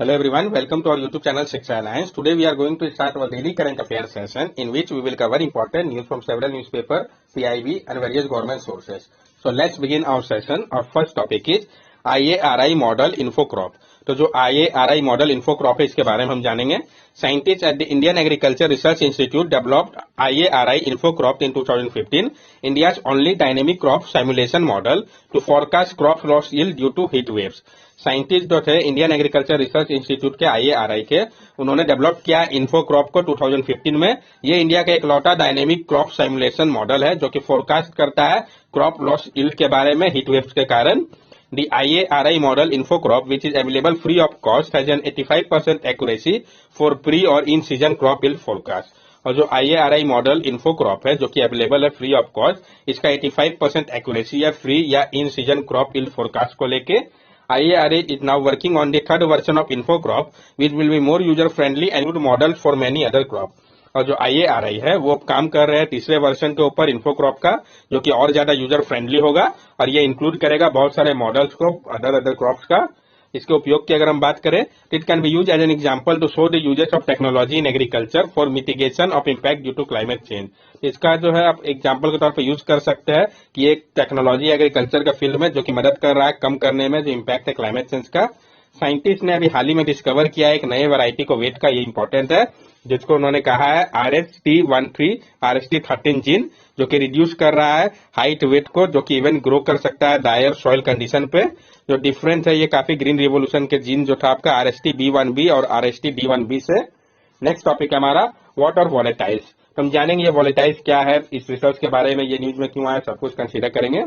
Hello everyone, welcome to our YouTube channel Shiksha Alliance. Today we are going to start our daily current affairs session in which we will cover important news from several newspapers, PIB and various government sources. So let's begin our session. Our first topic is IARI model InfoCrop. तो जो IARI model InfoCrop है इसके बारे में हम जानेंगे. Scientists at the Indian Agriculture Research Institute developed IARI InfoCrop in 2015, India's only dynamic crop simulation model to forecast crop loss yield due to heat waves. Scientist जो थे इंडियन एग्रीकल्चर रिसर्च इंस्टीट्यूट के IARI के, उन्होंने develop किया info crop को 2015 में. ये India का इकलौता डायनेमिक क्रॉप सिमुलेशन मॉडल है जो कि फोरकास्ट करता है क्रॉप लॉस यील्ड के बारे में हीट वेव्स के कारण. The IARI model InfoCrop, which is available free of cost, has an 85% accuracy for pre और in season crop yield forecast. और जो IARI मॉडल InfoCrop है जो कि अवेलेबल है फ्री ऑफ कॉस्ट, इसका 85% एक्यूरेसी है फ्री या इन सीजन क्रॉप यील्ड फोरकास्ट को लेके. IARI is now working on the third version of InfoCrop, which will be more user friendly and good model for many other crop. और जो IARI है वो काम कर रहे हैं तीसरे वर्जन के ऊपर इन्फोक्रॉप का, जो कि और ज्यादा यूजर फ्रेंडली होगा और ये इंक्लूड करेगा बहुत सारे मॉडल्स को अदर क्रॉप्स का. इसके उपयोग की अगर हम बात करें, it can be use as an example to show the uses of technology in agriculture for mitigation of impact due to climate change. इसका जो है आप एग्जांपल के तौर पर यूज कर सकते हैं कि एक टेक्नोलॉजी एग्रीकल्चर का फील्ड में जो कि मदद कर रहा है कम करने में जो इम्पैक्ट है क्लाइमेट चेंज का. साइंटिस्ट ने अभी हाल ही में डिस्कवर किया है एक नए वैरायटी को वेट का, ये इंपॉर्टेंट है, जिसको उन्होंने कहा है RST13 RST13 जीन, जो कि रिड्यूस कर रहा है हाइट वेट को, जो कि इवन ग्रो कर सकता है डायर सॉइल कंडीशन पे. जो डिफरेंस है ये काफी ग्रीन रिवोल्यूशन के जीन जो था आपका RST-B1B और RST-D1B से. नेक्स्ट टॉपिक है हमारा व्हाट आर वॉलेटाइल्स. हम जानेंगे ये वॉलेटाइल्स क्या है, इस रिसर्च के बारे में, ये न्यूज में क्यों आया, सब कुछ कंसीडर करेंगे.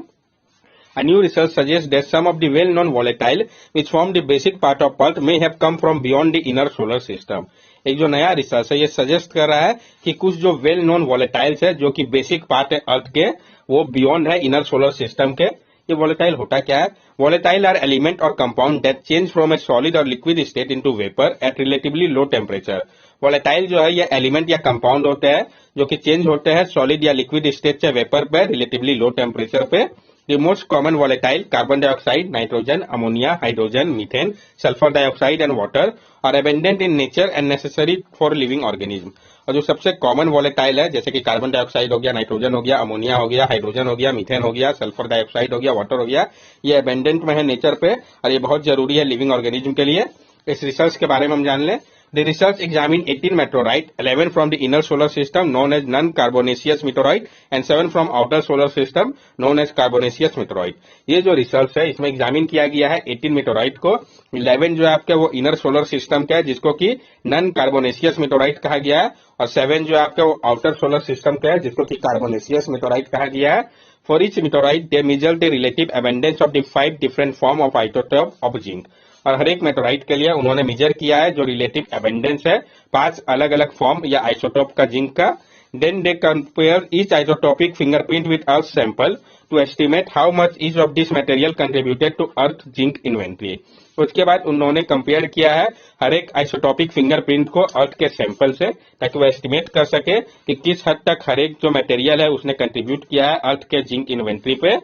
A new research suggests that some of the well-known volatile which form the basic part of Earth may have come from beyond the inner solar system. एक जो नया रिसर्च है ये सजेस्ट कर रहा है कि कुछ जो वेल नोन वॉलेटाइल्स है जो कि बेसिक पार्ट है अर्थ के, वो बियॉन्ड है इनर सोलर सिस्टम के. ये वॉलेटाइल होता क्या है? Volatile are element or compound that change from a solid or liquid state into vapour at relatively low temperature. Volatile जो है ये एलिमेंट या कंपाउंड होते हैं जो कि चेंज होते हैं सॉलिड या लिक्विड स्टेट से वेपर पे रिलेटिवली लो टेम्परेचर पे. The most common volatile carbon dioxide, nitrogen, ammonia, hydrogen, methane, sulfur dioxide and water are abundant in nature and necessary for living organism. और जो सबसे common volatile है जैसे कि carbon dioxide हो गया, नाइट्रोजन हो गया, अमोनिया हो गया, हाइड्रोजन हो गया, मीथेन हो गया, सल्फर डाइऑक्साइड हो गया, वाटर हो गया, ये अबेंडेंट में है नेचर पे और ये बहुत जरूरी है लिविंग ऑर्गेनिज्म के लिए. इस रिसर्च के बारे में हम जान लें. The research examined 18 meteorites, 11 from the inner solar system known as non-carbonaceous meteorite and 7 from outer solar system known as carbonaceous meteorite. ये जो रिसर्च है इसमें एग्जामिन किया गया है 18 मेटोराइट को, 11 जो है आपका वो इनर सोलर सिस्टम का है जिसको कि नॉन कार्बोनेशियस मेटोराइट कहा गया है और 7 जो है आपका वो आउटर सोलर सिस्टम का है जिसको कि कार्बोनेशियस मेटोराइट कहा गया है. For each meteorite they measured the relative abundance of the 5 different form of isotope of zinc. और हर एक मेटोराइट के लिए उन्होंने मेजर किया है जो रिलेटिव एबेंडेंस है 5 अलग अलग फॉर्म या आइसोटोप का जिंक का. Then they compare each isotopic fingerprint with earth sample to estimate how much each of this material contributed to earth zinc inventory. उसके बाद उन्होंने कंपेयर किया है हर एक आइसोटोपिक फिंगरप्रिंट को अर्थ के सैंपल से ताकि वो एस्टिमेट कर सके कि किस हद तक हर एक जो मटेरियल है उसने कंट्रीब्यूट किया है अर्थ के जिंक इन्वेंट्री पे.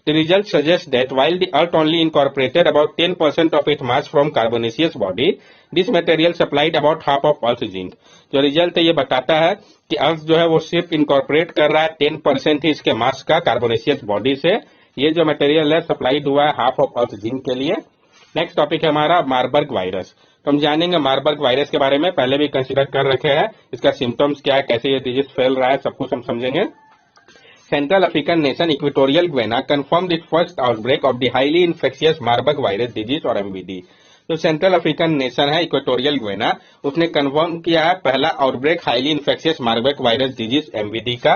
The results suggest that while the Earth only incorporated about 10% of its mass from carbonaceous body, this material supplied about half of Earth's zinc. जो रिजल्ट है ये बताता है कि अर्थ जो है वो सिर्फ इनकॉर्पोरेट कर रहा है 10% ही इसके मास का कार्बोनेशियस बॉडी से. ये जो मटेरियल है सप्लाइड हुआ है हाफ ऑफ अर्थ जिंक के लिए. नेक्स्ट टॉपिक है हमारा मार्बर्ग वायरस. तो हम जानेंगे मार्बर्ग वायरस के बारे में, पहले भी कंसिडर कर रखे हैं, इसका सिम्टम्स क्या है, कैसे ये डिजीज फैल रहा है, सब कुछ हम समझेंगे. Central African nation Equatorial Guinea confirmed its first outbreak of the highly infectious Marburg virus disease और MVD. जो सेंट्रल अफ्रीकन नेशन है इक्वेटोरियल ग्वेना, उसने कंफर्म किया है पहला outbreak highly infectious Marburg virus disease MVD का.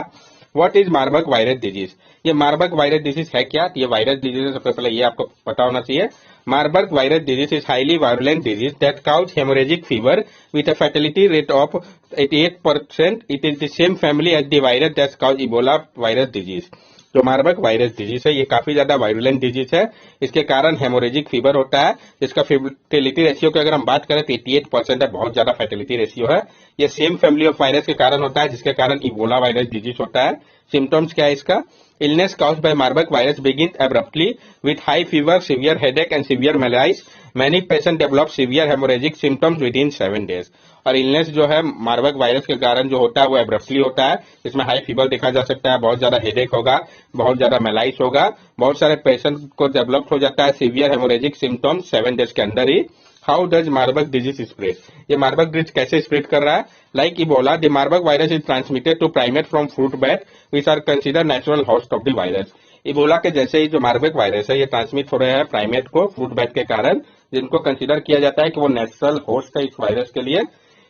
What is Marburg virus disease? ये Marburg virus disease है क्या? ये वायरस डिजीज है, सबसे पहले ये आपको पता होना चाहिए. Marburg virus disease is highly virulent disease that causes hemorrhagic fever with a fatality rate of 88%. It is the same family as the virus that causes Ebola virus disease. जो Marburg virus disease है ये काफी ज्यादा virulent disease है, इसके कारण haemorrhagic fever होता है, जिसका फर्टिलिटी रेशियो की अगर हम बात करें तो 88% है, बहुत ज्यादा फर्टिलिटी रेशियो है. ये सेम फैमिली ऑफ वायरस के कारण होता है जिसके कारण इबोला वायरस डिजीज होता है. सिम्टम्स क्या है इसका? Illness caused by Marburg virus begins abruptly with high fever, severe headache and severe malaise many patient develop severe haemorrhagic symptoms with in 7 days। और इलनेस जो है मार्बर्ग वायरस के कारण जो होता है वो एब्रप्टली होता है। इसमें हाई फीवर देखा जा सकता है, बहुत ज्यादा हेडेक होगा, बहुत ज्यादा मेलाइस होगा, बहुत सारे पेशेंट को डेवलप हो जाता है सीवियर हेमोरेजिक सिम्टम्स 7 days के अंदर ही। How does Marburg disease spread? ये मार्बर्ग डिजीज कैसे स्प्रेड कर रहा है? Like Ebola, the Marburg virus is transmitted to primate from fruit bat which are consider natural host of the virus. Ebola के जैसे ही जो मार्बर्ग वायरस है ये ट्रांसमिट हो रहे हैं प्राइमेट को फ्रूट बैट के कारण, जिनको कंसिडर किया जाता है कि वो नेचुरल होस्ट है इस वायरस के लिए।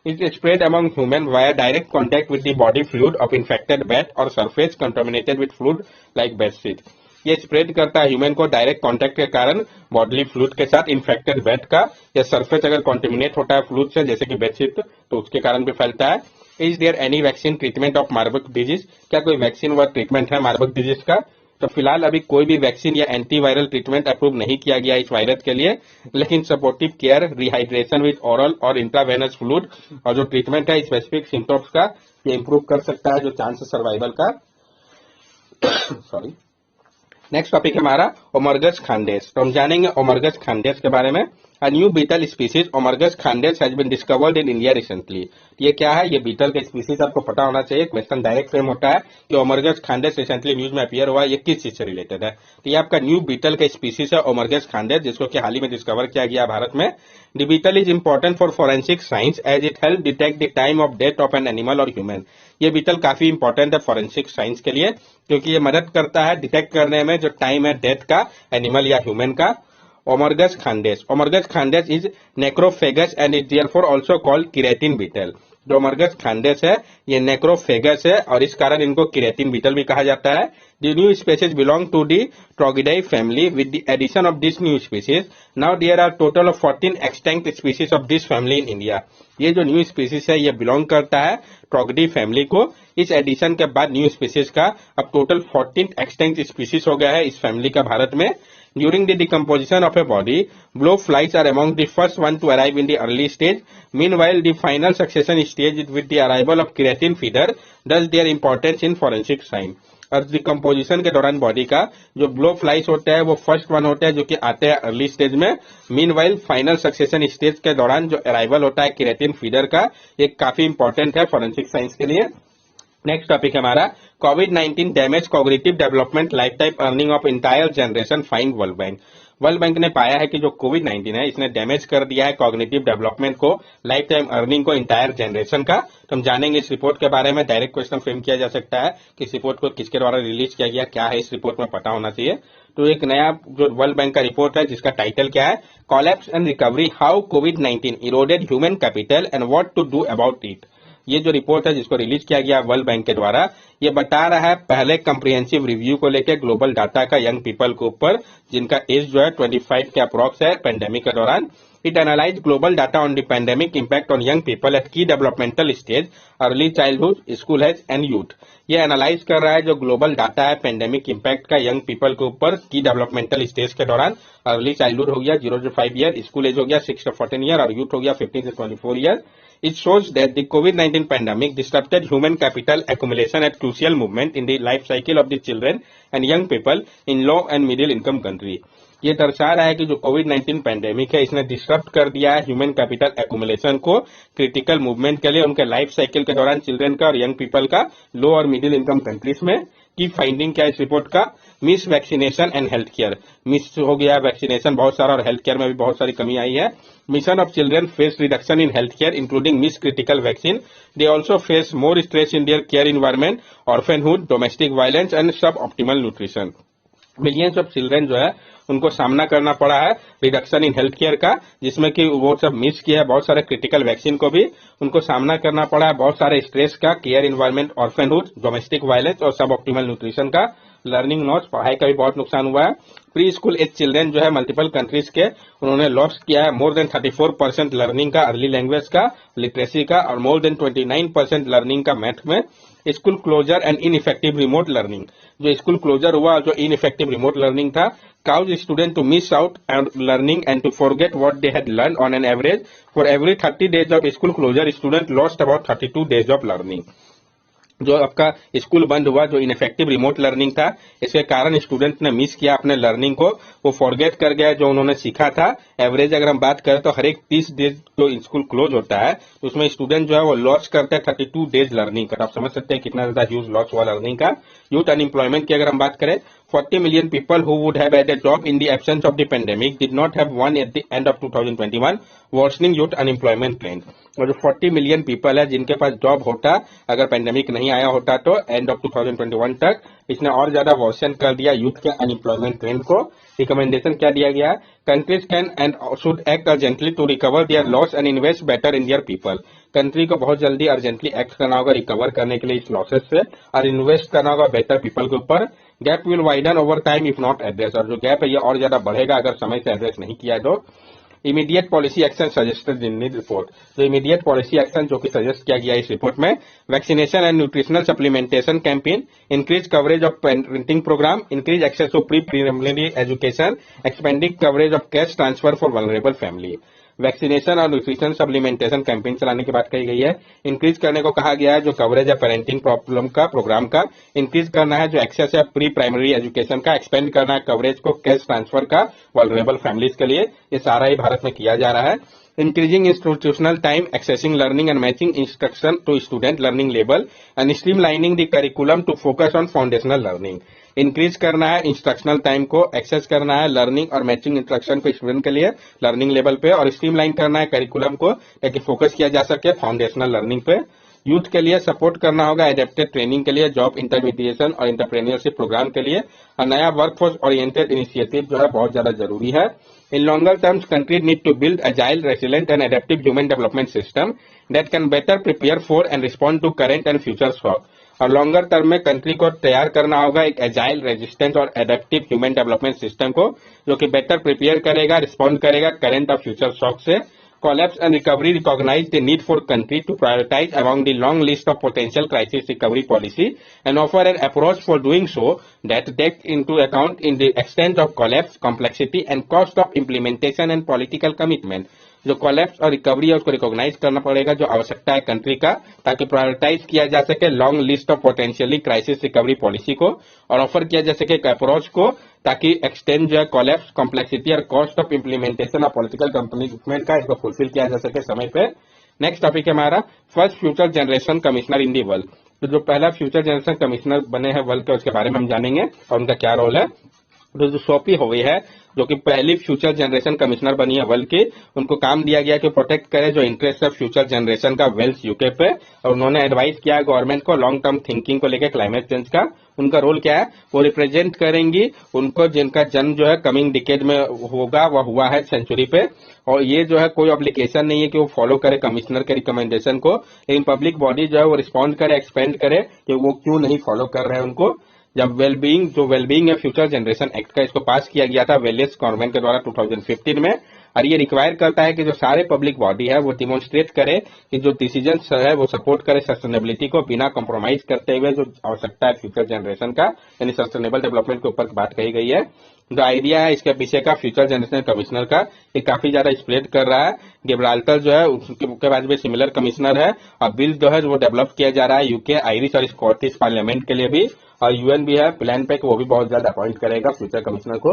It spread among human via direct contact with the body fluid of infected bat or surface contaminated with fluid like bedsheet. ये स्प्रेड करता है ह्यूमन को डायरेक्ट कांटेक्ट के कारण बॉडली फ्लूइड के साथ इन्फेक्टेड बैट का, या सरफेस अगर कॉन्टेमिनेट होता है फ्लूइड से जैसे कि बेडशीट तो उसके कारण भी फैलता है। Is there any vaccine treatment of Marburg disease? क्या कोई वैक्सीन व ट्रीटमेंट है मार्बर्ग डिजीज का? तो फिलहाल अभी कोई भी वैक्सीन या एंटीवायरल ट्रीटमेंट अप्रूव नहीं किया गया इस वायरस के लिए, लेकिन supportive care, rehydration with oral और इंट्रावेनस फ्लूइड और जो ट्रीटमेंट है स्पेसिफिक सिम्टम्स का, ये इंप्रूव कर सकता है जो चांस सर्वाइवल का। सॉरी। नेक्स्ट टॉपिक है हमारा ओमरगस खांडेस। तो हम जानेंगे ओमरगस खांडेस के बारे में। A new beetle species Omergus khandes has been discovered in India recently। ये क्या है? ये बीटल का स्पीसीज आपको पता होना चाहिए। क्वेश्चन डायरेक्ट फ्रेम होता है कि ओमरगस खांडेस रिसेंटली न्यूज में अपीयर हुआ, ये किस चीज से रिलेटेड है? तो ये आपका न्यू बीटल का स्पीसीज है ओमरगस खांडेस, जिसको कि हाल ही में डिस्कवर किया गया भारत में। The beetle is important for forensic science as it help detect the time of death of an animal और ह्यूमन। ये बीटल काफी इंपॉर्टेंट है फोरेंसिक साइंस के लिए, क्योंकि ये मदद करता है डिटेक्ट करने में जो टाइम है डेथ का एनिमल या ह्यूमन का। Omergus khandes. Omergus khandes is necrophagous and is therefore also called keratin beetle। जो ओमरगस खांडेस है ये नेक्रोफेगस है और इस कारण इनको किरेटिन बीटल भी कहा जाता है। The new species belong to the Trogidae family with the addition of this new species now there are total of 14 extinct species of this family in India. ये जो न्यू स्पीसीज है ये belong करता है ट्रोगिडाई फैमिली को। इस addition के बाद न्यू स्पीसीज का अब टोटल 14 एक्सटिंक्ट स्पीसीज हो गया है इस फैमिली का भारत में। During the decomposition of a body, blowflies are among the first one to arrive in the early stage. Meanwhile, the final succession stage is with the arrival of keratin feeder, thus their importance in forensic science। और decomposition के दौरान body का जो blow flies होता है वो first one होता है जो कि आते हैं अर्ली स्टेज में। मीनवाइल फाइनल सक्सेशन स्टेज के दौरान जो अराइवल होता है केराटिन फीडर का, ये काफी इंपॉर्टेंट है फोरेंसिक साइंस के लिए। नेक्स्ट टॉपिक है हमारा कोविड-19 damage cognitive development lifetime earning of entire generation find World Bank. World Bank ने पाया है कि जो कोविड-19 है इसने डैमेज कर दिया है कॉग्निटिव डेवलपमेंट को, लाइफ टाइम अर्निंग को इंटायर जनरेशन का। तो हम जानेंगे इस रिपोर्ट के बारे में। डायरेक्ट क्वेश्चन फ्रेम किया जा सकता है कि इस रिपोर्ट को किसके द्वारा रिलीज किया गया, क्या है इस रिपोर्ट में पता होना चाहिए। तो एक नया जो वर्ल्ड बैंक का रिपोर्ट है जिसका टाइटल क्या है, कोलैप्स एंड रिकवरी हाउ कोविड-19 eroded human capital and what to do about it. ये जो रिपोर्ट है जिसको रिलीज किया गया वर्ल्ड बैंक के द्वारा, ये बता रहा है पहले कंप्रिहेंसिव रिव्यू को लेकर ग्लोबल डाटा का यंग पीपल के ऊपर, जिनका एज जो है 25 के अप्रॉक्स है पेंडेमिक के दौरान। It analyse global data on the pandemic impact on young people at key developmental stage, early childhood, school age and youth. ये एनालाइज कर रहा है जो ग्लोबल डाटा है पेंडेमिक इम्पैक्ट का यंग पीपल के ऊपर की डेवलपमेंटल स्टेज के दौरान। अर्ली चाइल्डहुड हो गया 0 से 5 ईयर, स्कूल एज हो गया 6 से 14 ईयर और यूथ हो गया 15 से 24 year. It shows that the COVID-19 pandemic disrupted human capital accumulation at crucial moment in the life cycle of the children and young people in low and middle income country। ये दर्शा रहा है कि जो कोविड-19 pandemic है इसने disturb कर दिया है ह्यूमन कैपिटल एक्यूमुलेशन को क्रिटिकल मूवमेंट के लिए उनके लाइफ साइकिल के दौरान चिल्ड्रन का और यंग पीपल का लो और मिडिल इनकम कंट्रीज में। की फाइंडिंग क्या है इस रिपोर्ट का, miss vaccination and health care. Miss हो गया वैक्सीनेशन बहुत सारा और हेल्थ केयर में भी बहुत सारी कमी आई है। Mission of children face reduction in health care including miss critical vaccine. They also face more stress in their care environment, orphanhood, domestic violence and suboptimal nutrition. Millions of children जो है उनको सामना करना पड़ा है reduction in health care का, जिसमें कि वो सब मिस किया है बहुत सारे क्रिटिकल वैक्सीन को भी उनको सामना करना पड़ा है, बहुत सारे स्ट्रेस का, care environment, orphanhood, domestic violence और सब ऑप्टिमल न्यूट्रिशन का, लर्निंग लॉस, पढ़ाई का भी बहुत नुकसान हुआ है। प्री स्कूल एज चिल्ड्रन जो है मल्टीपल कंट्रीज के उन्होंने लॉस किया है मोर देन 34% लर्निंग का, अर्ली लैंग्वेज का, लिटरेसी का और मोर देन 29% लर्निंग का मैथ में। School closer and ineffective remote learning, जो स्कूल क्लोजर हुआ जो इनइफेक्टिव रिमोट लर्निंग था, caused students to miss out on learning and to forget what they had learned on an average. For every 30 days of school closure, students lost about 32 days of learning. जो आपका school बंद हुआ, जो ineffective remote learning था, इसके कारण student ने miss किया अपने लर्निंग को, वो फॉरगेट कर गया जो उन्होंने सीखा था। एवरेज अगर हम बात करें तो हर एक 30 डेज जो स्कूल क्लोज होता है तो उसमें स्टूडेंट जो है वो लॉस करते हैं 32 डेज लर्निंग का। आप समझ सकते हैं कितना ज्यादा ह्यूज लॉस हुआ लर्निंग का। यूथ अनएम्प्लॉयमेंट की अगर हम बात करें, 40 million people who would have had a job in the absence of the pandemic did not have one at the end of 2021, worsening youth unemployment trend। और जो 40 million people है जिनके पास जॉब होता अगर पेंडेमिक नहीं आया होता तो एंड ऑफ 2021 तक, इसने और ज्यादा वर्सन कर दिया यूथ के अनएम्प्लॉयमेंट ट्रेंड को। रिकमेंडेशन क्या दिया गया? Countries can and should act urgently to recover their loss and invest better in their people. Country को बहुत जल्दी अर्जेंटली एक्ट करना होगा रिकवर करने के लिए इस लॉसेस से, और इन्वेस्ट करना होगा बेटर पीपल के ऊपर। Gap will widen over time if not address, और जो गैप है ये और ज्यादा बढ़ेगा अगर समय से एड्रेस नहीं किया तो। Immediate policy action suggested in this report, जो इमीडिएट पॉलिसी एक्शन जो कि सजेस्ट किया गया इस रिपोर्ट में, vaccination and nutritional supplementation campaign, increase coverage of parenting program, increase access to pre primary education, expanding coverage of cash transfer for vulnerable family. Vaccination और nutrition supplementation campaign चलाने की बात कही गई है। इंक्रीज करने को कहा गया है जो कवरेज है पेरेंटिंग प्रॉब्लम का प्रोग्राम का, इंक्रीज करना है जो एक्सेस है प्री प्राइमरी एजुकेशन का, एक्सपेंड करना है कवरेज को कैश ट्रांसफर का वल्नरेबल फैमिलीज के लिए। ये सारा ही भारत में किया जा रहा है। Increasing institutional time, accessing learning and matching instruction to student learning level and streamlining the curriculum to focus on foundational learning. Increase करना है इंस्ट्रक्शनल टाइम को, एक्सेस करना है लर्निंग और मैचिंग इंस्ट्रक्शन को स्टूडेंट के लिए लर्निंग लेवल पे, और स्ट्रीमलाइन करना है करिकुलम को ताकि फोकस किया जा सके फाउंडेशनल लर्निंग पे। यूथ के लिए सपोर्ट करना होगा एडेप्टेड ट्रेनिंग के लिए, जॉब इंटरमीडिएशन और इंटरप्रेन्योरशिप प्रोग्राम के लिए, और नया वर्कफोर्स ओरिएंटेड इनिशिएटिव जो है बहुत ज्यादा जरूरी है। In longer terms, countries need to build agile, resilient and adaptive human development system that can better prepare for and respond to current and future shock। और लॉन्गर टर्म में country को तैयार करना होगा एक एजाइल, रेजिस्टेंट और adaptive human development system को, जो कि बेटर प्रिपेयर करेगा, रिस्पॉन्ड करेगा करंट और फ्यूचर शॉक से। Collapse and recovery recognize the need for country to prioritize among the long list of potential crisis recovery policy and offer an approach for doing so that takes into account in the extent of collapse, complexity and cost of implementation and political commitment। जो collapse और recovery है उसको recognise करना पड़ेगा जो आवश्यकता है country का, ताकि प्रायोरिटाइज किया जा सके long list of potentially crisis recovery policy को, और ऑफर किया जा सके एक अप्रोच को ताकि एक्सटेंड जो है कोलैप्स, कॉम्प्लेक्सिटी और cost of implementation of political commitment का इसको फुलफिल किया जा सके समय पे। नेक्स्ट टॉपिक है हमारा first future generation commissioner in the world. तो जो पहला फ्यूचर जनरेशन कमिश्नर बने हैं वर्ल्ड के उसके बारे में हम जानेंगे और उनका क्या रोल है। तो जो सोफी हुई है जो कि पहली फ्यूचर जनरेशन कमिश्नर बनी है वर्ल्ड की, उनको काम दिया गया कि प्रोटेक्ट करे जो इंटरेस्ट है फ्यूचर जनरेशन का वेल्थ यूके पे, और उन्होंने एडवाइस किया गवर्नमेंट को लॉन्ग टर्म थिंकिंग को लेकर क्लाइमेट चेंज का। उनका रोल क्या है? वो रिप्रेजेंट करेंगी उनको जिनका जन्म जो है कमिंग डिकेड में होगा, वह हुआ है सेंचुरी पे, और ये जो है कोई ऑब्लिगेशन नहीं है कि वो फॉलो करे कमिश्नर के रिकमेंडेशन को, लेकिन पब्लिक बॉडी जो है वो रिस्पॉन्ड करे, एक्सपेंड करे कि वो क्यों नहीं फॉलो कर रहे हैं उनको। जब वेलबींग है फ्यूचर जनरेशन एक्ट का, इसको पास किया गया था वेलियस गवर्नमेंट के द्वारा 2015 में, और ये रिक्वायर करता है कि जो सारे पब्लिक बॉडी है वो डिमोन्स्ट्रेट करे कि जो डिसीजन है वो सपोर्ट करे सस्टेनेबिलिटी को बिना कॉम्प्रोमाइज करते हुए जो आवश्यकता है फ्यूचर जनरेशन का, यानी सस्टेनेबल डेवलपमेंट के ऊपर बात कही गई है। जो आइडिया है इसके पीछे का फ्यूचर जनरेशन कमिश्नर का, ये काफी ज्यादा स्प्रेड कर रहा है। गिब्राल्टर जो है उसके बाद भी सिमिलर कमिश्नर है, और बिल जो है वो डेवलप किया जा रहा है यूके, आयरिश और स्कॉटिश पार्लियामेंट के लिए भी, और यूएन भी है प्लान पे वो भी बहुत ज्यादा अपॉइंट करेगा फ्यूचर कमिश्नर को।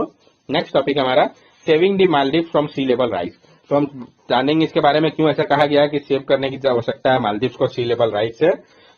नेक्स्ट टॉपिक हमारा saving the Maldives from sea level rise. तो हम जानेंगे इसके बारे में क्यों ऐसा कहा गया है कि सेव करने की आवश्यकता है मालदीव्स को सी लेवल राइज से।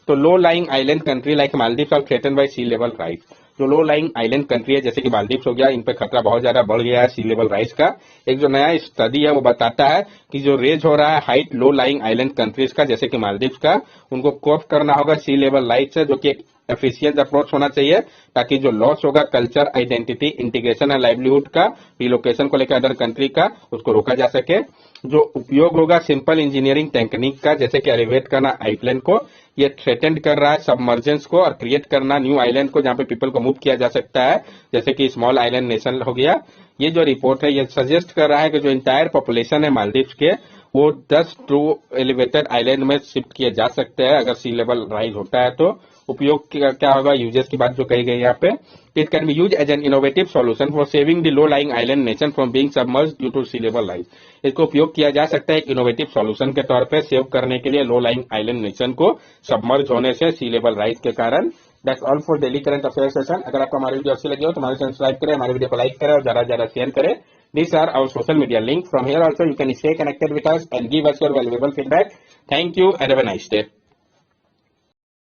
तो low lying island country like Maldives are threaten by sea level rise. जो लो लाइंग आइलैंड कंट्री है जैसे कि मालदीव्स हो गया, इन पे खतरा बहुत ज्यादा बढ़ गया है सी लेवल राइज का। एक जो नया स्टडी है वो बताता है कि जो रेज हो रहा है हाइट लो लाइंग आइलैंड कंट्रीज का जैसे कि मालदीव्स का, उनको कोप करना होगा सी लेवल राइज से, जो कि एक एफिशिएंट अप्रोच होना चाहिए ताकि जो लॉस होगा culture, identity, integration and livelihood का, रिलोकेशन को लेकर अदर कंट्री का, उसको रोका जा सके। जो उपयोग होगा सिंपल इंजीनियरिंग टेक्निक का जैसे कि एलिवेट करना आइलैंड को, ये थ्रेटेंड कर रहा है सबमर्जेंस को, और क्रिएट करना न्यू आइलैंड को जहां पे पीपल को मूव किया जा सकता है जैसे कि स्मॉल आइलैंड नेशन हो गया। ये जो रिपोर्ट है ये सजेस्ट कर रहा है कि जो इंटायर पॉपुलेशन है मालदीव्स के वो 10 ट्रू एलिवेटेड आइलैंड में शिफ्ट किए जा सकते हैं अगर सी लेवल राइज होता है तो। उपयोग क्या होगा, यूजेस की बात जो कही गई यहाँ पे, it can be use as an innovative solution for saving the low lying island nation from being submerged due to sea level rise. इसको उपयोग किया जा सकता है एक इनोवेटिव सॉल्यूशन के तौर पे सेव करने के लिए लो लाइंग आइलैंड नेशन को सबमर्ज होने से सी लेवल राइज के कारण। That's all for daily current affair session. अगर आपको हमारी वीडियो अच्छी लगी हो तो हमारे चैनल सब्सक्राइब करें, हमारी वीडियो को लाइक करें और ज्यादा से ज्यादा शेयर करें। These are our social media link. From here also you can stay connected with us and give us your valuable feedback. Thank you and have a nice day.